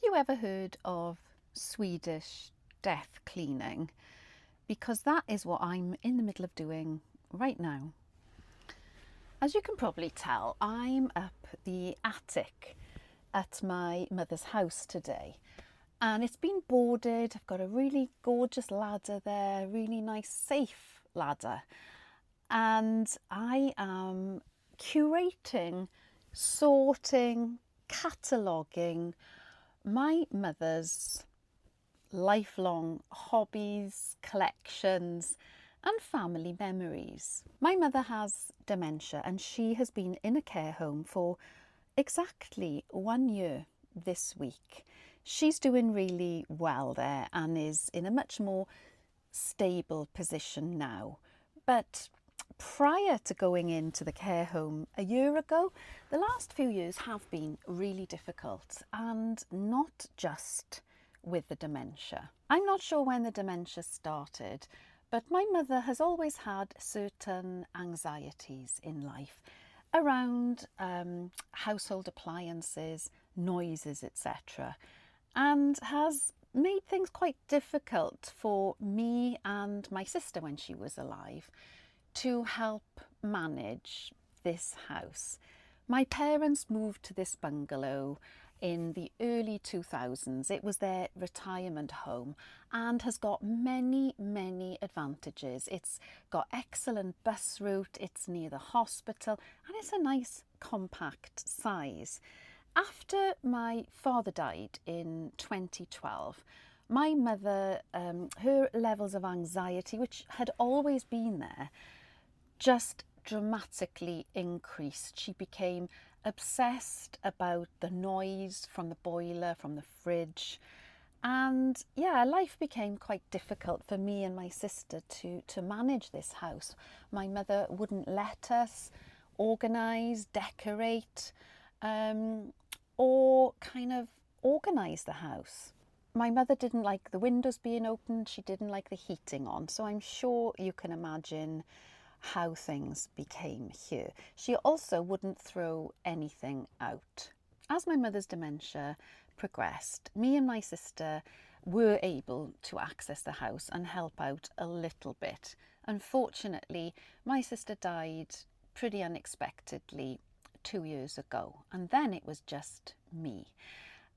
you ever heard of Swedish death cleaning? Because that is what I'm in the middle of doing right now. As you can probably tell, I'm up the attic at my mother's house today, and it's been boarded. I've got a really gorgeous ladder there, really nice safe ladder, and I am curating, sorting, cataloguing my mother's lifelong hobbies, collections, and family memories. My mother has dementia and she has been in a care home for exactly 1 year this week. She's doing really well there and is in a much more stable position now. But prior to going into the care home a year ago, the last few years have been really difficult, and not just with the dementia. I'm not sure when the dementia started, but my mother has always had certain anxieties in life around household appliances, noises, etc., and has made things quite difficult for me and my sister when she was alive to help manage this house. My parents moved to this bungalow in the early 2000s. It was their retirement home and has got many advantages. It's got excellent bus route, it's near the hospital, and it's a nice compact size. After my father died in 2012, my mother, her levels of anxiety, which had always been there, just dramatically increased. She became obsessed about the noise from the boiler, from the fridge. And yeah, life became quite difficult for me and my sister to manage this house. My mother wouldn't let us organise, decorate, or kind of organise the house. My mother didn't like the windows being open, she didn't like the heating on, so I'm sure you can imagine how things became here. She also wouldn't throw anything out. As my mother's dementia progressed, me and my sister were able to access the house and help out a little bit. Unfortunately, my sister died pretty unexpectedly 2 years ago, and then it was just me.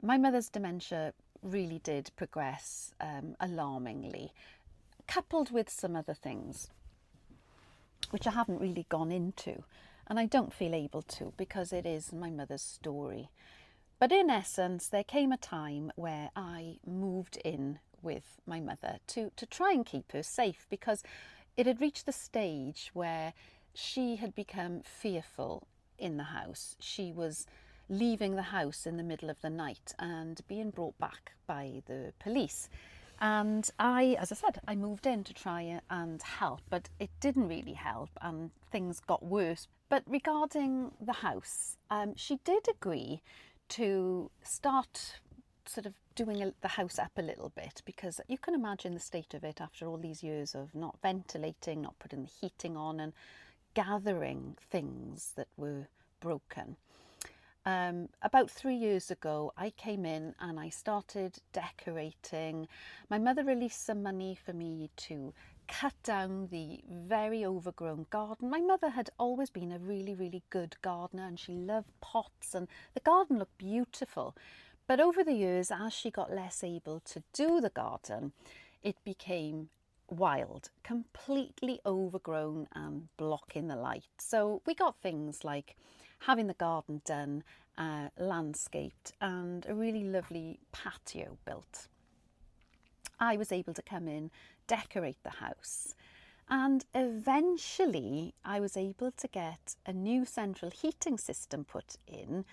My mother's dementia really did progress alarmingly, coupled with some other things which I haven't really gone into, and I don't feel able to because it is my mother's story. But in essence, there came a time where I moved in with my mother to try and keep her safe, because it had reached the stage where she had become fearful in the house. She was leaving the house in the middle of the night and being brought back by the police. And as I said, I moved in to try and help, but it didn't really help and things got worse. But regarding the house, she did agree to start sort of doing the house up a little bit, because you can imagine the state of it after all these years of not ventilating, not putting the heating on, and gathering things that were broken. About 3 years ago, I came in and I started decorating. My mother released some money for me to cut down the very overgrown garden. My mother had always been a really good gardener, and she loved pots, and the garden looked beautiful. But over the years, as she got less able to do the garden, it became wild, completely overgrown and blocking the light. So we got things like having the garden done, landscaped, and a really lovely patio built. I was able to come in, decorate the house, and eventually I was able to get a new central heating system put in,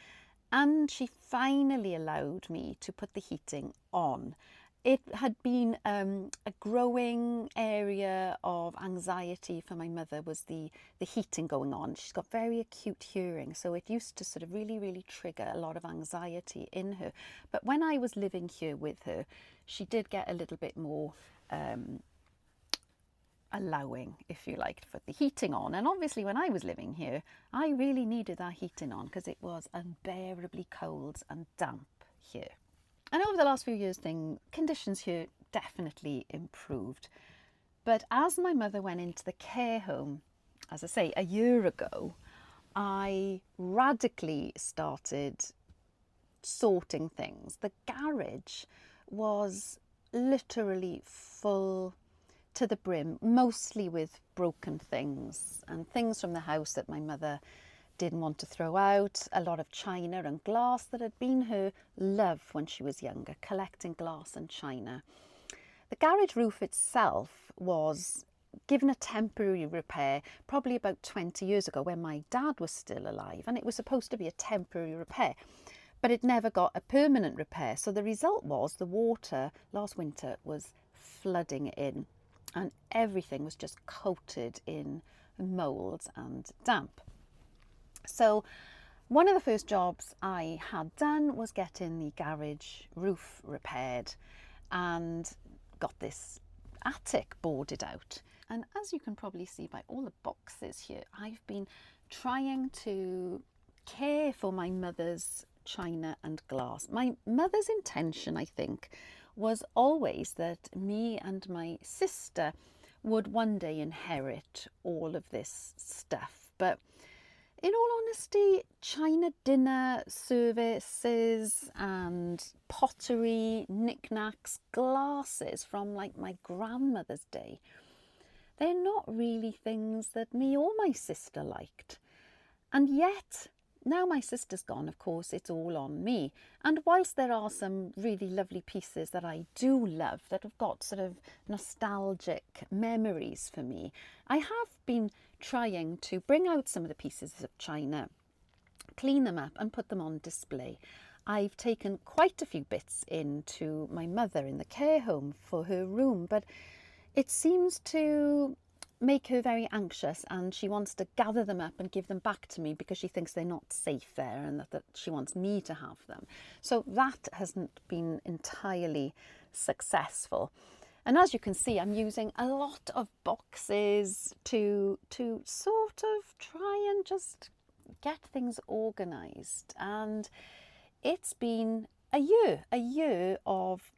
and she finally allowed me to put the heating on. It had been a growing area of anxiety for my mother, was the heating going on. She's got very acute hearing, so it used to sort of really trigger a lot of anxiety in her. But when I was living here with her, she did get a little bit more allowing, if you like, for the heating on. And obviously when I was living here, I really needed that heating on because it was unbearably cold and damp here. And over the last few years, conditions here definitely improved. But as my mother went into the care home, as I say, a year ago, I radically started sorting things. The garage was literally full to the brim, mostly with broken things and things from the house that my mother didn't want to throw out, a lot of china and glass that had been her love when she was younger, collecting glass and china. The garage roof itself was given a temporary repair probably about 20 years ago when my dad was still alive, and it was supposed to be a temporary repair, but it never got a permanent repair. So the result was the water last winter was flooding in and everything was just coated in mould and damp. So one of the first jobs I had done was getting the garage roof repaired and got this attic boarded out. And as you can probably see by all the boxes here, I've been trying to care for my mother's china and glass. My mother's intention, I think, was always that me and my sister would one day inherit all of this stuff. But in all honesty, china dinner services and pottery, knickknacks, glasses from like my grandmother's day, they're not really things that me or my sister liked. And yet, now my sister's gone, of course, it's all on me. And whilst there are some really lovely pieces that I do love, that have got sort of nostalgic memories for me, I have been trying to bring out some of the pieces of china, clean them up and put them on display. I've taken quite a few bits into my mother in the care home for her room, but it seems to make her very anxious and she wants to gather them up and give them back to me because she thinks they're not safe there and that she wants me to have them. So that hasn't been entirely successful. And as you can see, I'm using a lot of boxes to sort of try and just get things organised. And it's been a year of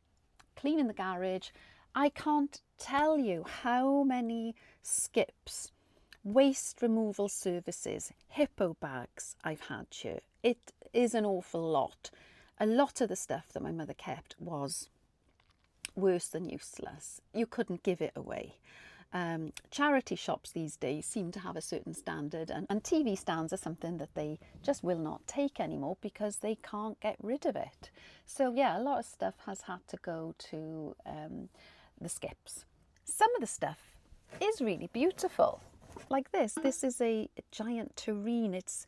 cleaning the garage. I can't tell you how many skips, waste removal services, hippo bags I've had here. It is an awful lot. A lot of the stuff that my mother kept was worse than useless. You couldn't give it away. Charity shops these days seem to have a certain standard, and TV stands are something that they just will not take anymore because they can't get rid of it. So yeah, a lot of stuff has had to go to the skips. Some of the stuff is really beautiful, like this. This is a giant tureen. It's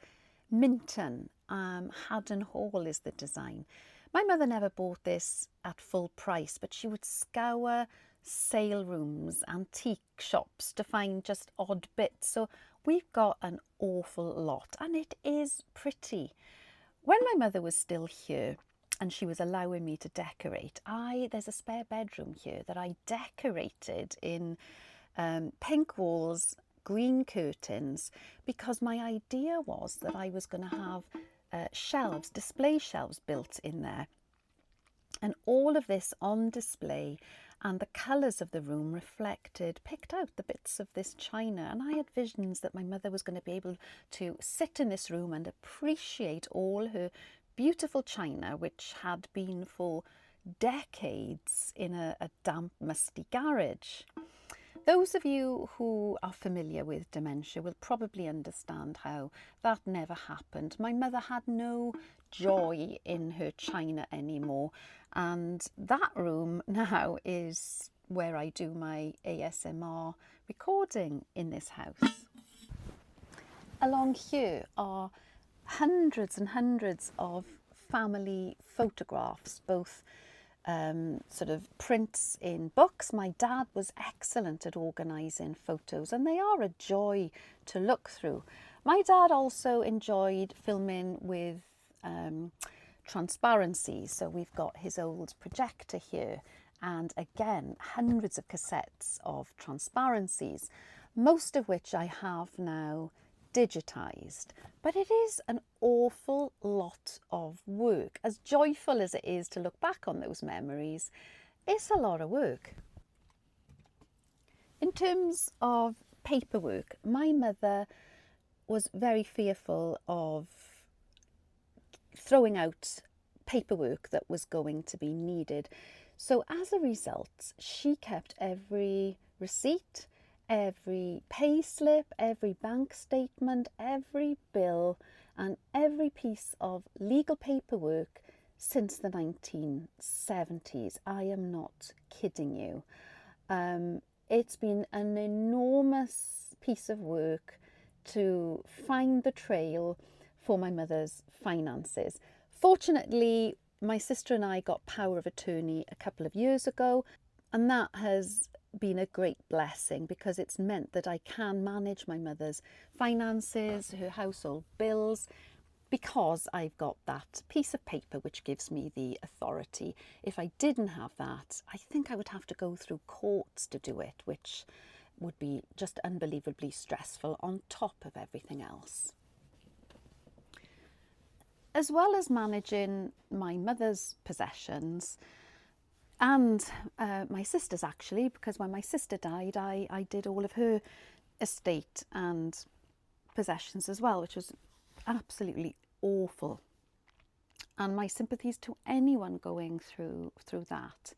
Minton. Haddon Hall is the design. My mother never bought this at full price, but she would scour sale rooms, antique shops to find just odd bits. So we've got an awful lot, and it is pretty. When my mother was still here and she was allowing me to decorate, there's a spare bedroom here that I decorated in pink walls, green curtains, because my idea was that I was going to have shelves, display shelves built in there, and all of this on display, and the colours of the room picked out the bits of this china. And I had visions that my mother was going to be able to sit in this room and appreciate all her beautiful china, which had been for decades in a damp, musty garage. Those of you who are familiar with dementia will probably understand how that never happened. My mother had no joy in her china anymore, and that room now is where I do my ASMR recording in this house. Along here are hundreds and hundreds of family photographs, both sort of prints in books. My dad was excellent at organising photos, and they are a joy to look through. My dad also enjoyed filming with transparency, so we've got his old projector here, and again hundreds of cassettes of transparencies, most of which I have now digitised. But it is an awful lot of work. As joyful as it is to look back on those memories, it's a lot of work. In terms of paperwork, my mother was very fearful of throwing out paperwork that was going to be needed. So as a result, she kept every receipt, every pay slip, every bank statement, every bill and every piece of legal paperwork since the 1970s. I am not kidding you. It's been an enormous piece of work to find the trail for my mother's finances. Fortunately, my sister and I got power of attorney a couple of years ago, and that has been a great blessing because it's meant that I can manage my mother's finances, her household bills, because I've got that piece of paper which gives me the authority. If I didn't have that, I think I would have to go through courts to do it, which would be just unbelievably stressful on top of everything else. As well as managing my mother's possessions and my sister's, actually, because when my sister died, I did all of her estate and possessions as well, which was absolutely awful. And my sympathies to anyone going through that.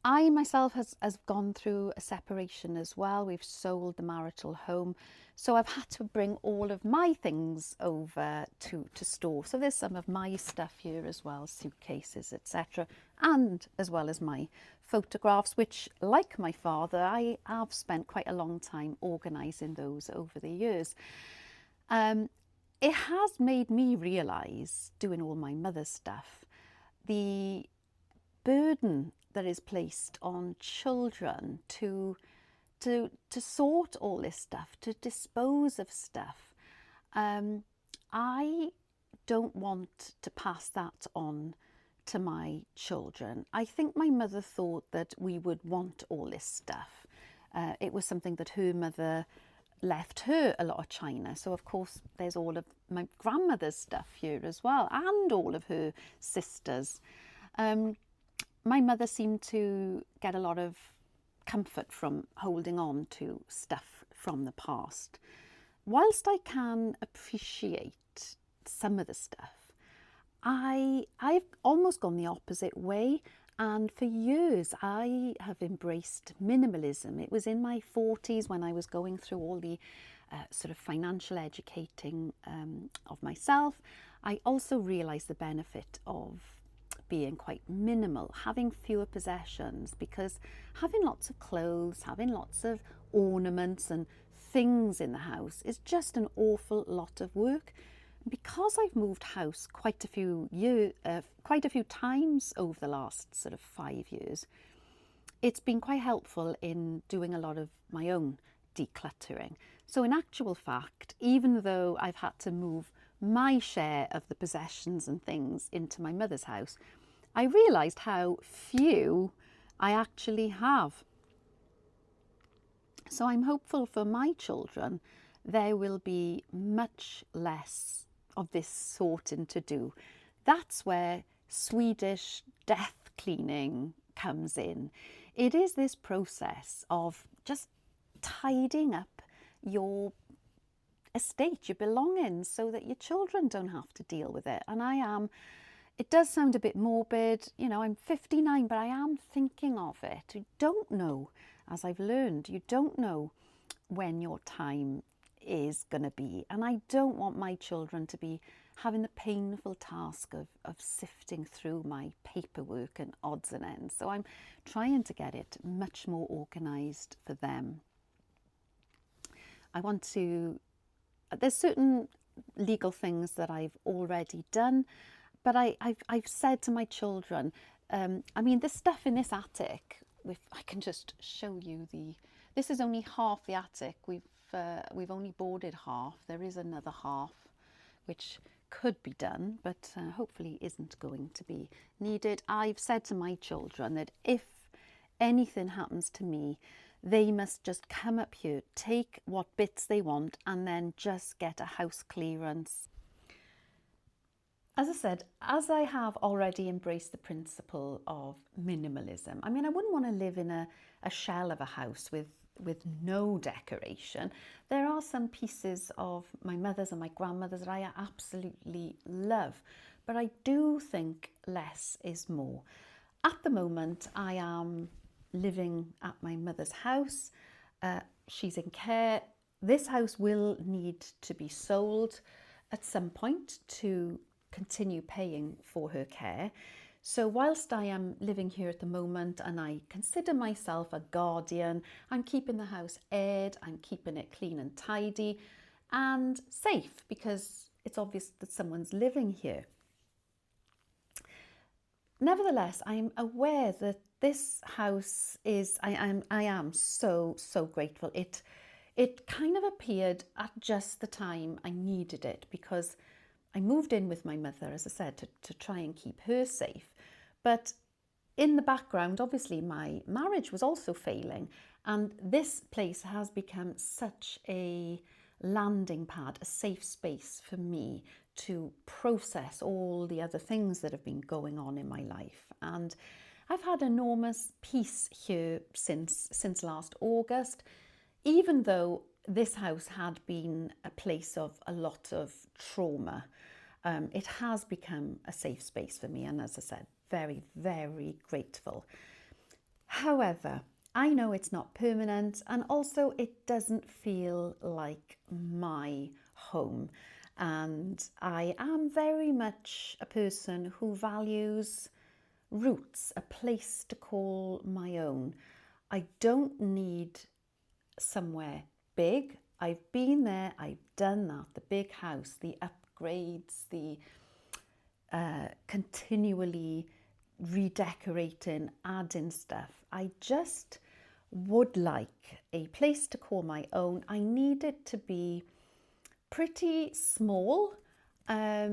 I myself has gone through a separation as well. We've sold the marital home. So I've had to bring all of my things over to store. So there's some of my stuff here as well, suitcases, etc. And as well as my photographs, which, like my father, I have spent quite a long time organising those over the years. It has made me realise, doing all my mother's stuff, the burden that is placed on children to sort all this stuff, to dispose of stuff. I don't want to pass that on to my children. I think my mother thought that we would want all this stuff. It was something that her mother left her a lot of china. So of course there's all of my grandmother's stuff here as well, and all of her sisters. My mother seemed to get a lot of comfort from holding on to stuff from the past. Whilst I can appreciate some of the stuff, I've almost gone the opposite way. And for years, I have embraced minimalism. It was in my 40s when I was going through all the sort of financial educating of myself. I also realised the benefit of being quite minimal, having fewer possessions, because having lots of clothes, having lots of ornaments and things in the house is just an awful lot of work. Because I've moved house quite a few times over the last sort of 5 years, it's been quite helpful in doing a lot of my own decluttering. So in actual fact, even though I've had to move my share of the possessions and things into my mother's house, I realised how few I actually have. So I'm hopeful for my children there will be much less of this sorting to do. That's where Swedish Death Cleaning comes in. It is this process of just tidying up your estate, your belongings, so that your children don't have to deal with it. And it does sound a bit morbid, you know, I'm 59, but I am thinking of it. You don't know, as I've learned, you don't know when your time is going to be. And I don't want my children to be having the painful task of sifting through my paperwork and odds and ends. So I'm trying to get it much more organised for them. There's certain legal things that I've already done, but I've said to my children, I mean, the stuff in this attic, I can just show you this is only half the attic. We've only boarded half. There is another half which could be done, but hopefully isn't going to be needed. I've said to my children that if anything happens to me, they must just come up here, take what bits they want, and then just get a house clearance. As I said, as I have already embraced the principle of minimalism, I mean, I wouldn't want to live in a shell of a house with no decoration. There are some pieces of my mother's and my grandmother's that I absolutely love, but I do think less is more. At the moment, I am living at my mother's house. She's in care. This house will need to be sold at some point to continue paying for her care. So whilst I am living here at the moment and I consider myself a guardian, I'm keeping the house aired, I'm keeping it clean and tidy and safe because it's obvious that someone's living here. Nevertheless, I'm aware that this house is, I am so grateful. It kind of appeared at just the time I needed it because I moved in with my mother, as I said, to try and keep her safe. But in the background, obviously, my marriage was also failing. And this place has become such a landing pad, a safe space for me to process all the other things that have been going on in my life. And I've had enormous peace here since last August, even though this house had been a place of a lot of trauma. It has become a safe space for me, and as I said, very, very grateful. However, I know it's not permanent, and also it doesn't feel like my home. And I am very much a person who values roots, a place to call my own. I don't need somewhere big. I've been there, I've done that, the big house, the upgrades, the continually redecorating, adding stuff. I just would like a place to call my own. I need it to be pretty small. I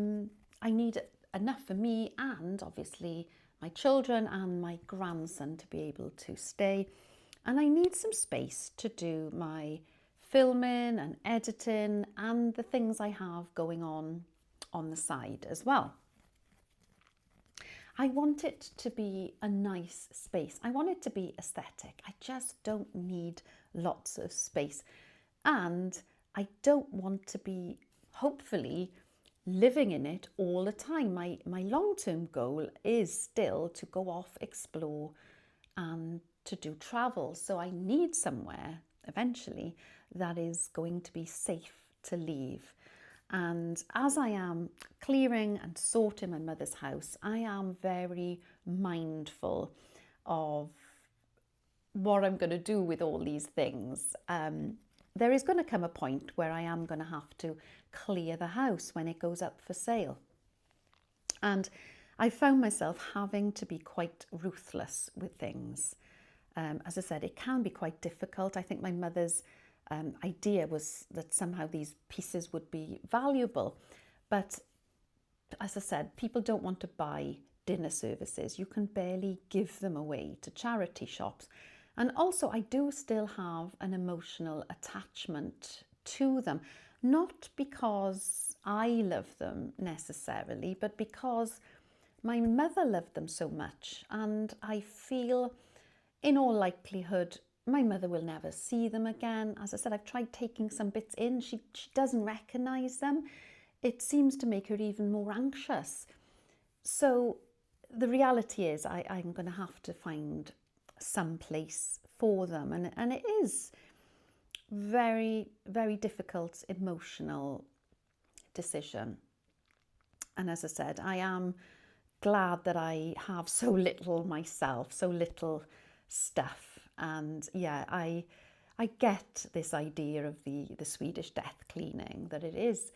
need enough for me and obviously my children and my grandson to be able to stay. And I need some space to do my filming and editing and the things I have going on the side as well. I want it to be a nice space. I want it to be aesthetic. I just don't need lots of space. And I don't want to be, hopefully, living in it all the time. My long-term goal is still to go off, explore and to do travel. So I need somewhere eventually that is going to be safe to leave. And as I am clearing and sorting my mother's house, I am very mindful of what I'm going to do with all these things. There is going to come a point where I am going to have to clear the house when it goes up for sale. And I found myself having to be quite ruthless with things. As I said, it can be quite difficult. I think my mother's idea was that somehow these pieces would be valuable. But as I said, people don't want to buy dinner services. You can barely give them away to charity shops. And also, I do still have an emotional attachment to them, not because I love them necessarily, but because my mother loved them so much. And I feel, in all likelihood, my mother will never see them again. As I said, I've tried taking some bits in. She doesn't recognise them. It seems to make her even more anxious. So the reality is I'm going to have to find some place for them. And it is very, very difficult emotional decision. And as I said, I am glad that I have so little myself, so little stuff. And yeah, I get this idea of the Swedish death cleaning, that it is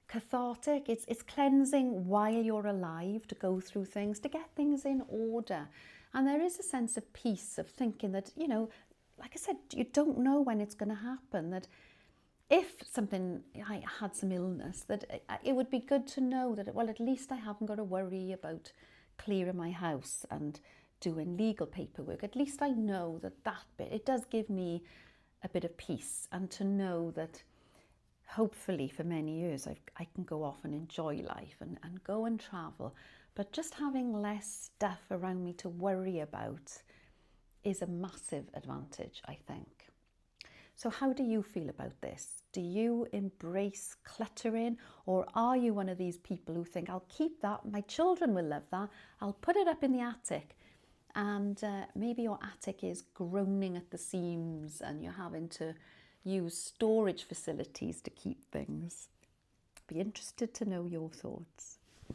cathartic, it's cleansing while you're alive, to go through things, to get things in order. And there is a sense of peace, of thinking that, you know, like I said, you don't know when it's going to happen, that if something, I had some illness, that it would be good to know that, well, at least I haven't got to worry about clearing my house and doing legal paperwork. At least I know that bit, it does give me a bit of peace, and to know that hopefully for many years I can go off and enjoy life and go and travel. But just having less stuff around me to worry about is a massive advantage, I think. So how do you feel about this? Do you embrace cluttering, or are you one of these people who think, I'll keep that, my children will love that, I'll put it up in the attic, and maybe your attic is groaning at the seams and you're having to use storage facilities to keep things? Be interested to know your thoughts.